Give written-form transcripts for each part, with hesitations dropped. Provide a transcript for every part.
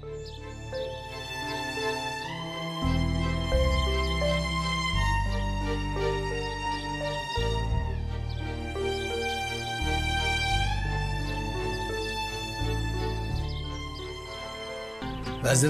Vazir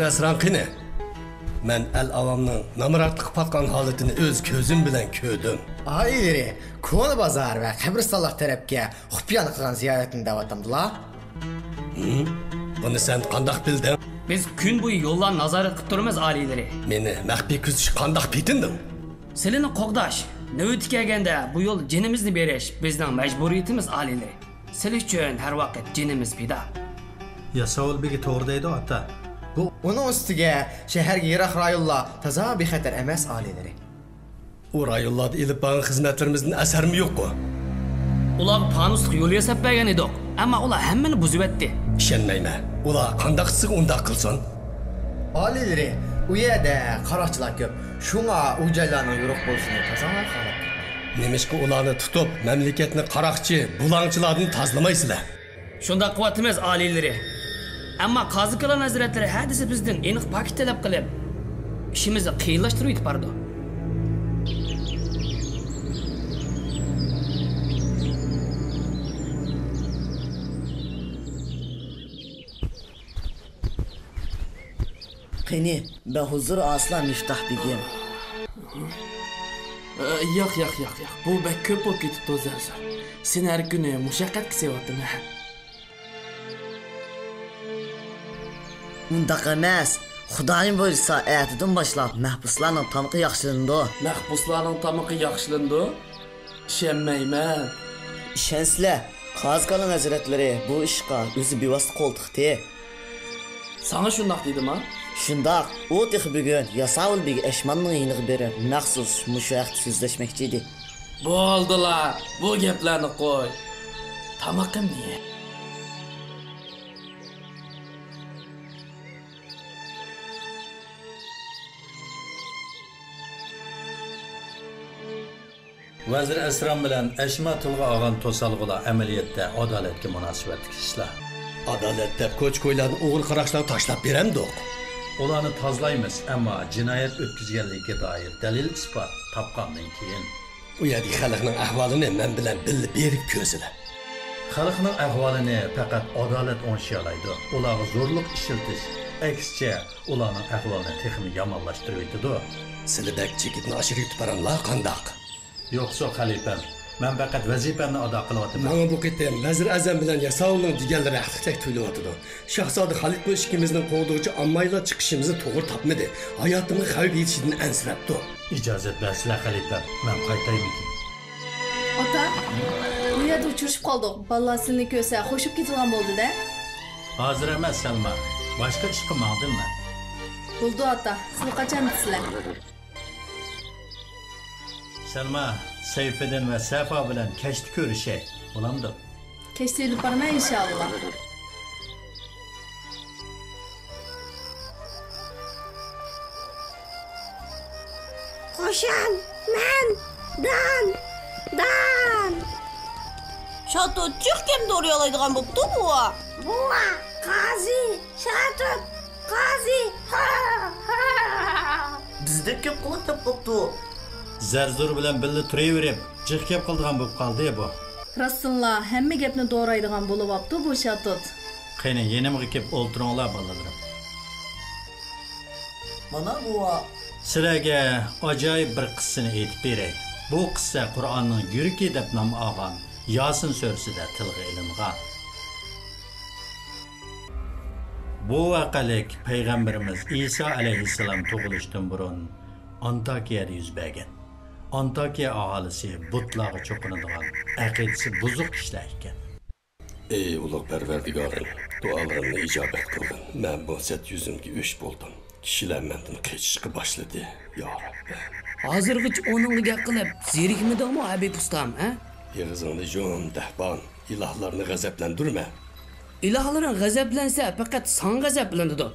Asran qini. Men el avamның namratlık patkan halatını öz közüm bilen kördüm. Aileleri, Konu Bazar ve Kabristanlık tarafga xufiyani qilgan ziyoratini davatamdılar. Bunu sen qandaq bildin? Biz gün boyu yollar nazaret qilib turmiz alileri. Meni maxfiy kuzish qandaq bitinding? Silini qo'g'dash, navbati kelganda bu yo'l jinimizni berish bizning majburiyatimiz alileri. Sil uchun har vaqt jinimiz pida. Yasavul begi to'g'ri deydi ota. Bu onun üstüge şehirge yirak rayonlar taza bir xatar emas aileleri. O rayonlarda ilib bağın xizmetlerimizin eser mi yok o? Ular panusluq yo'l yasab bergan edik, ammo ular hammani buzib etdi. İşenmeyme. Ular qandaqsız undaq qilsin. Aileleri, u yerda qaroqchilar ko'p. Shunga u joylarning yo'q bo'lishini tazolar qalab. Nemishki ularni tutib, mamlakatni qaroqchi, bulangchilardan tozlamaysizlar. Shunda quvvatimiz alileri. Ammo Qozi Kalon hazratlari hadisi bizdan aniq paket talab qilib, ishimizni qiyinlashtirib yetib bordi. Qani, ben huzur aslan Miftah begim. Yo'q. Bu bek ko'p bo'lib ketibdi o'zlari. Sen har kuni mushaqqat qilyapsan. Undaq emas. Xudoyim bo'lsa, ertadan boshlab mahbuslarning tamqi yaxshilandi. Mahbuslarning tamaqi yaxshilandi. Ishonmayman. Ishonsizlar, Qozi Kalon hazratlari bu ishqa o'zi bevosita qo'l tiqdi. Sana shundoq dedim-a? Shundoq, u tex bugun Yasavul beg Eshmanning yiniga berib, maxsus mushu vaqt so'zlashmoqchi edi. Bo'ldilar, bu gaplarni qo'y. Tamaqim niye? Vazir Asram bilan Ashma tilga olgan to'salg'ular amaliyotda adolatga munosabatli ishlar. Adalet deb ko'ch-ko'ylarni o'g'il qarashlar tashlab beramdiq. Ularni tozalaymiz, ammo jinoyat o'tkazganligiga doir dalil isbot topgandan keyin U yerda xalqning ahvolini men bilan birga berib ko'rsizlar. xalqning ahvolini faqat adolat o'ngshay oladi. Ularga zo'rlik ishiltish, aksicha ularning ahvolini texnik yomonlashtirib o'tadi. Sizlar chekitni oshirib yutib baranlar qandaq? Yo'qsa xalifam, men faqat vazifamni ado qilyapman. Mana bu qitim Vazir Azam bilan Yasavulning deganlari haqiqat tuyulyotdi. Shahzoda Xalid bu ikkimizning qo'g'dovchi ammaylar chiqishimizni to'g'ri topmadi. Hayotimga xavf yetishidan ansirabdi. İcazet versizlar xalifam, men qaytayman. Ota, bu yerda uchrashib qoldik. Ballasini ko'rsa qo'shib ketgan bo'ldi-da. Hozir emas Salma, boshqa ish qilmadimmi? Bo'ldi ota, siz qachon sizlar? Salma, Seyfiddin ve Safa bilan kechdi ko'rishay. Bo'lamdi? Kechda yetib bormay inshaalloh. Qo'shan, men, Dan. Şato'chiq kim doğru yolaydigan bo'pti bu? Buva, Qozi, Shatut, Qozi. Bizda ko'p qilib topibdi. Zarzur bilan birga turaverib, jiq gap qildigan bo'lib qoldi bu. Rasululloh hamma gapni to'g'raydigan bo'lyapti bu Shatut. Qani yenimga kelib o'ltiringlar bolalarim. Mana buva Sizlarga ajoyib bir qissani aytib beray. Bu qissa Qur'onning yuriki deb nom olgan Yasin surasida tilga ilingan. Bu vaqalik payg'ambarimiz Isa alayhissalom tug'ilishdan burun Antakiyada yuz bergan. Antakiya aholisi butlarga cho'qinadigan, aqidasi buzuq ishlar ekan. Ey ulug' Parvardigorim, duolarimni ijobat qilgin. Men bu set yuzimga o'sh bo'ldim. Kishilar mendan qechishga boshladi, ya Rabbi. Hozirgacha oningga gap qilib, zerikmidingmi Habib ustam, ha? Yig'izingni jo'n dahbon, ilohlarni g'azablantirma. İlahların g'azablansa faqat san g'azablanadi.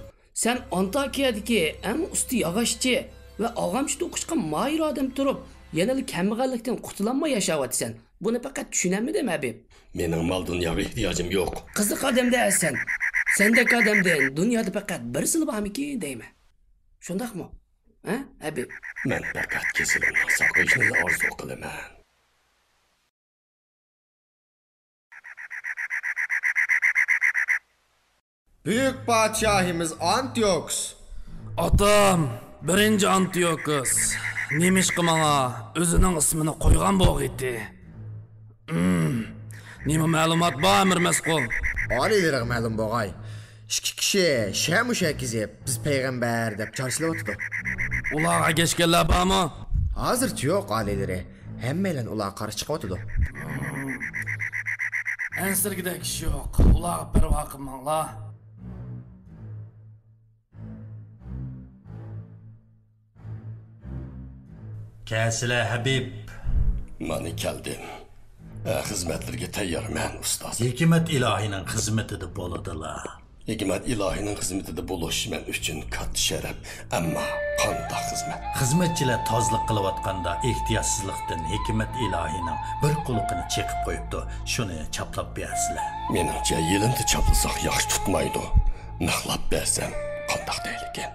Sen Antakiyadagi eng usti yog'ochchi va og'amchi to'qishga moyir odam turib, yana kambag'allikdan qutulanmay yashayapsan. Buni faqat tushunamidimi Habib? Mening mol dunyoga ehtiyojim yo'q. Qiziq odamda sen. Sendek odamdan dunyoda faqat bir sil bormiki deyman. Shundaqmi? Ha, Habib? Men faqat kesilimni saqlashni orzu qilaman. Büyük padişahimiz Antiochus. Otam, birinchi Antiochus. Nemishqi menga o'zining ismini qo'ygan bo'g'iti. Nima ma'lumot bor Amir Mas'qul? Aliylere ma'lum bo'g'ay. İki kishi shamushak kizib biz payg'ambar deb charchilayotdi. Ularga kechganlar bormi? Hozircha yo'q aliylari. Hammalar ular qarshi chiqyotdi. Ansirgidek kishi yo'q. Ular bir vaqt manglar. Kəsilə Habib. Mani keldim. Xizmetlerge tayyorman ustoz. Hikmet ilahinin xizmetida bo'ladilar. Hikmet ilahinin xizmetida bo'lish men uchun katta sharaf, ammo qanday xizmat? Xizmetçiler tozliq qilayotganda ehtiyotsizlikdan hikmet ilahinin bir quluqini chekib qo'yibdi. Shuni chaplab bersizlar. Menimcha yelimni chaplasak yaxshi tutmaydi. Naqlab bersam qanday deylikin?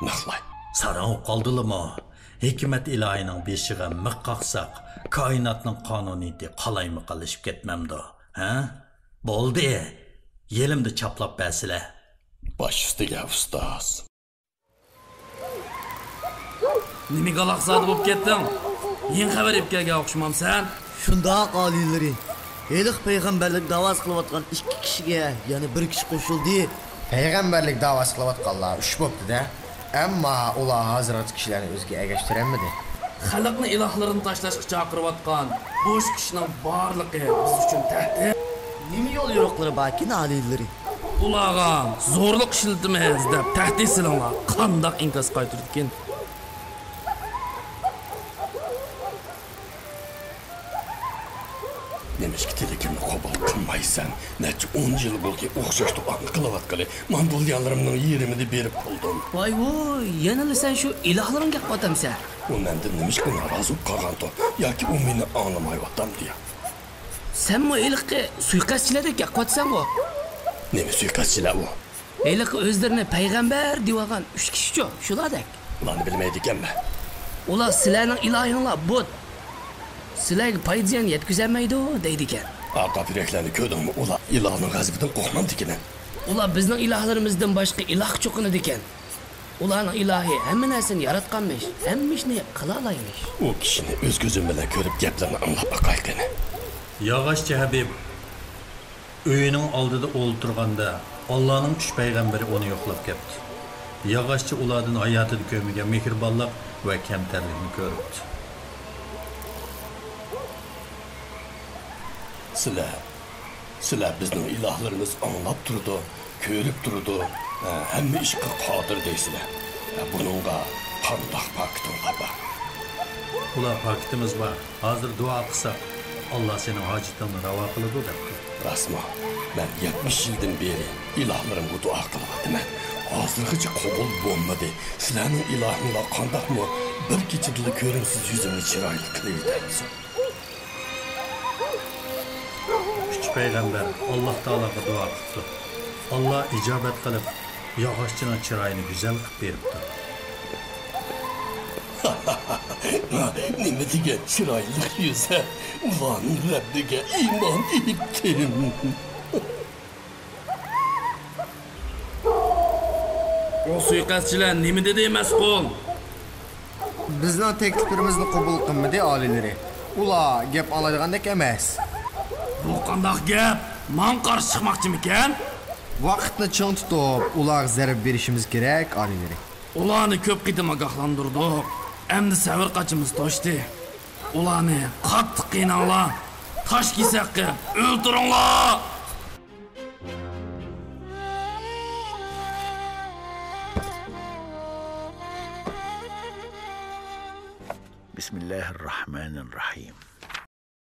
Naqlay. Saran qoldilimi? Hikmet ilahinin beshiga miq qaqsaq, koinotning qonuniyati qalaymi qilishib ketmamdi. Ha? Bo'ldi. Yelimni chaplab bersizlar. Baş ustiga ustoz. Nima qalaqsadi bo'lib ketding? Yen xabar ep kelgan o'xshamamsan? Shundoq oliylari. Eliq payg'ambarlik da'vosi qilayotgan ikki kishiga yana bir kishi qo'shildi. Payg'ambarlik da'vosi qilayotganlar 3 bo'pti-da. Ammo ular hazrat kishilarni o'ziga ergashtirolmadi. Xalqni ilohlarini tashlashga chaqirayotgan bu kishining borligi biz uchun tahdid. Nima yo'l yo'qlari bakin oliylari. Ularga zo'rlik ishlatamiz deb tahdid silanglar. Qandoq inkas qaytirdikin? Demişki telekimni qabul qilmaysan. Necha 10 yil bo'ldi o'xshash duoni qilayotgani. Men bo'lganlarimning yerimini berib qo'ydim. Voy, yana sen shu ilohlaringga qotamsan. U mendan nimishki norozi qolgandi yoki u meni anglamayotgan deya. Sen mi eliqqa suiqaschilardek qotsan bu? Nima suiqaschilar u? Eliq o'zlarini payg'ambar degan 3 kishi-ku, shulardek. Ularni bilmaydi ekanman. Ular sizlarning ilohinglar bot. Sizlarga foyda yetkazolmaydi deydi ekan. Arqa pireklarni ko'rdingmi? Ular ilohning g'azabidan qo'rqmamdi ekan. Ular bizning ilohlarimizdan boshqa iloh cho'qinadi ekan. Ularning ilohi hamma narsani yaratganmish, hamma ishni qila olmaymish. U kishini o'z ko'zim bilan ko'rib gaplarni anglab baqayqani. Yog'ochchi Habib uyning oldida o'ltirganda Allohning 3 payg'ambari uni yo'qlab ketdi. Yog'ochchi ulardan hayotida ko'rmagan mehribonlik va kamtarlikni ko'ribdi. Sizlar bizning ilohlarimiz anglab turdi, ko'rib turdi, hamma ishga qodir deysizlar. Buningga qanday pakitinglar bor? Ular pakitimiz bor. Hozir duo qilsak, Alloh sening hojatingni ravo qiladi debdi. Rasmo, men 70 yildan beri ilohlarimga duo qilyapman. Hozirgacha qabul bo'lmadi. Sizlarning ilohinglar qandaqmi? Bir kechada ko'rimsiz yuzimni chiroyli qilayotgansiz. Payg'ambar Alloh taologa duo qildi. Alloh ijobat qilib, yog'ochchining chiroyini go'zal qilib beribdi. Nima degan chiroyli yuza? Ularning Rabbiga iymon etdim. O suiqaschilar nima dedi Mas'qul? Bizning taklifimizni qabul qilmadi oliylari. Ular gap oladigandek emas. Bu qandoq gap? Men qarshi chiqmoqchimikan? Vaqtni chang tutib, ular zarb berishimiz kerak oliylari. Ularni ko'p qitim ogohlantirdik. Endi savr qachimiz toshdi. Ularni qattiq qiynanglar. Tosh kesak qilib o'ldiringlar. بسم الله الرحمن الرحيم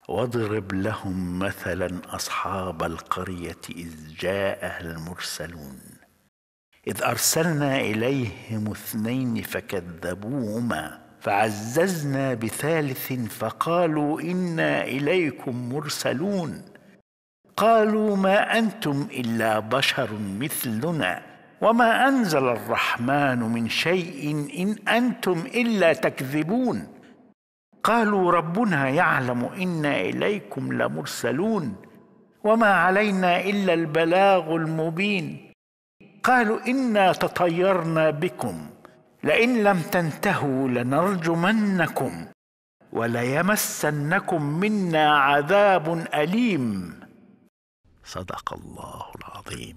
واضرب لهم مثلا أصحاب القرية إذ جاءها المرسلون إذ أرسلنا إليهم 2 فكذبوهما فعززنا بثالث فقالوا إنا إليكم مرسلون قالوا ما أنتم إلا بشر مثلنا وما أنزل الرحمن من شيء إن أنتم إلا تكذبون قالوا ربنا يعلم إنا إليكم لمرسلون وما علينا إلا البلاغ المبين قالوا إنا تطيرنا بكم لئن لم تنتهوا لنرجمنكم وليمسنكم منا عذاب أليم صدق الله العظيم.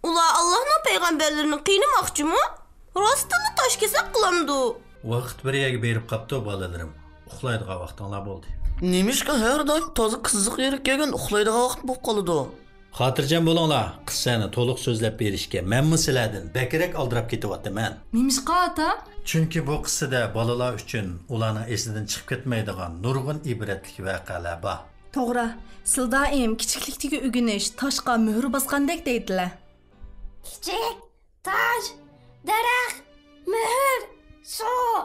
Ula Allah'ın peygamberlerini kıynamakçı mı? Rastını taş kesek kılamdı. Vaqt bir yerga berib qapti balalarim. Uxlaydigan vaqtinglar bo'ldi. Nemishqa har doim toza qiziq yerga kelgan uxlaydigan vaqt bo'lib qoladi. Xotirjam bo'linglar. Qissani to'liq so'zlab berishga menmi sizlardan bakrak aldirab ketyapman. Nemishqa ota? Chunki bu qissada bolalar uchun ularning esidan chiqib ketmaydigan nurg'un ibratli voqealar bor. To'g'ri. Siz doim kichiklikdagi o'g'inish toshqa muhr bosgandek deydilar. Kichik, tosh, daraxt, muhr, suv,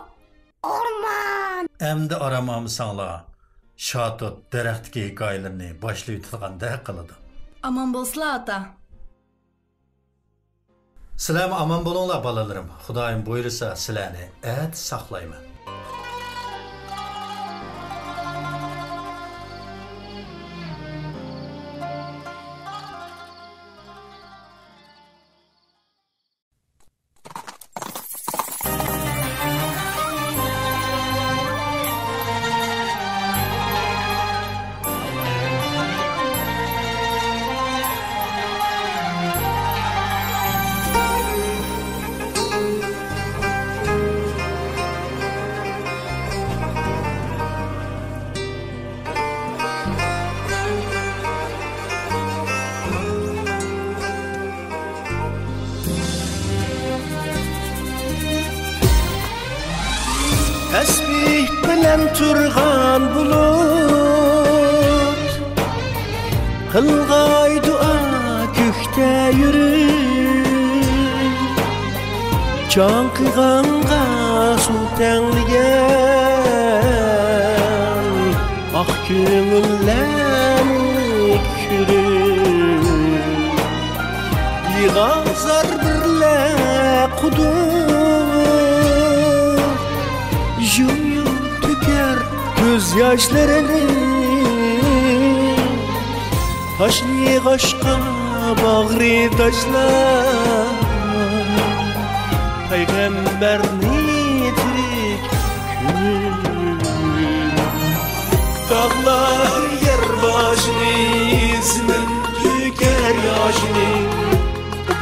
o'rmon. Endi aramamsanlar. Shatut daraxtdagi hikoyalarni boshlayotganda qiladi. Aman bo'lsinlar ota. Sizlar aman bo'linglar bolalarim. Xudoyim buyursa sizlarni at saqlayman. Tesbih bilen turgan bulut Kılgay dua gökte yürür Can kıyganğa su tenligen Ah kömüllenip kürür Yığazar birle kudur Yum tüker gözyaşlarını Taşlı kaşka bağrı taşlar Peygamberni tirik kül Dağlar yer başını izmin tüker yaşını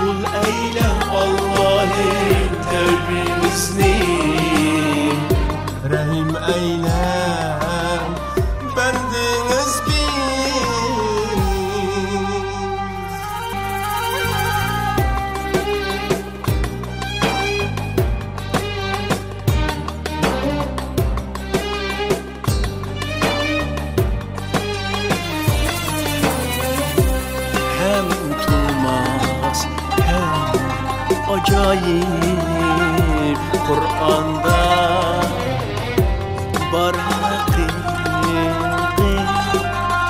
Bul eyle Allah'ın tevbimizni Rahim eylem bendiniz Hem tutulmaz hem acayip Kur'an'da var hakiki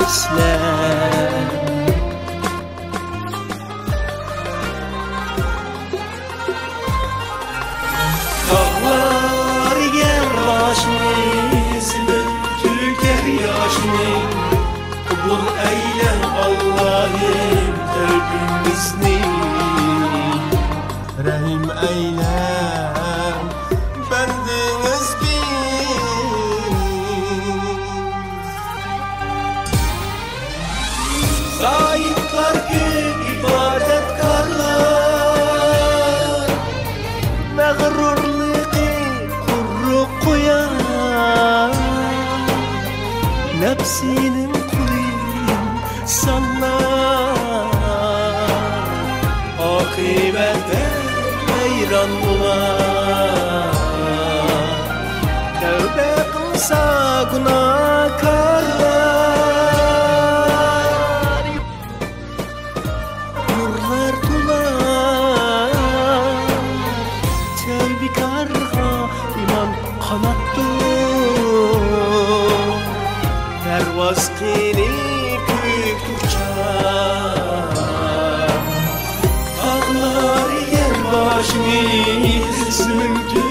İslam Dağlar yer başını izmin tüker yaşını Bul eyle Allah'ım tevbimizni Rahim eylem bendiniz Zahitler ki ibadetkarlar Mağrurluğu kurru koyar Nefsinin kuluyum sallar Akibette hayran bular Tevbe kılsa günahkarlar Nurlar tular Tevbikarga iman kanattır Pervaz kini kük sevgi sevgi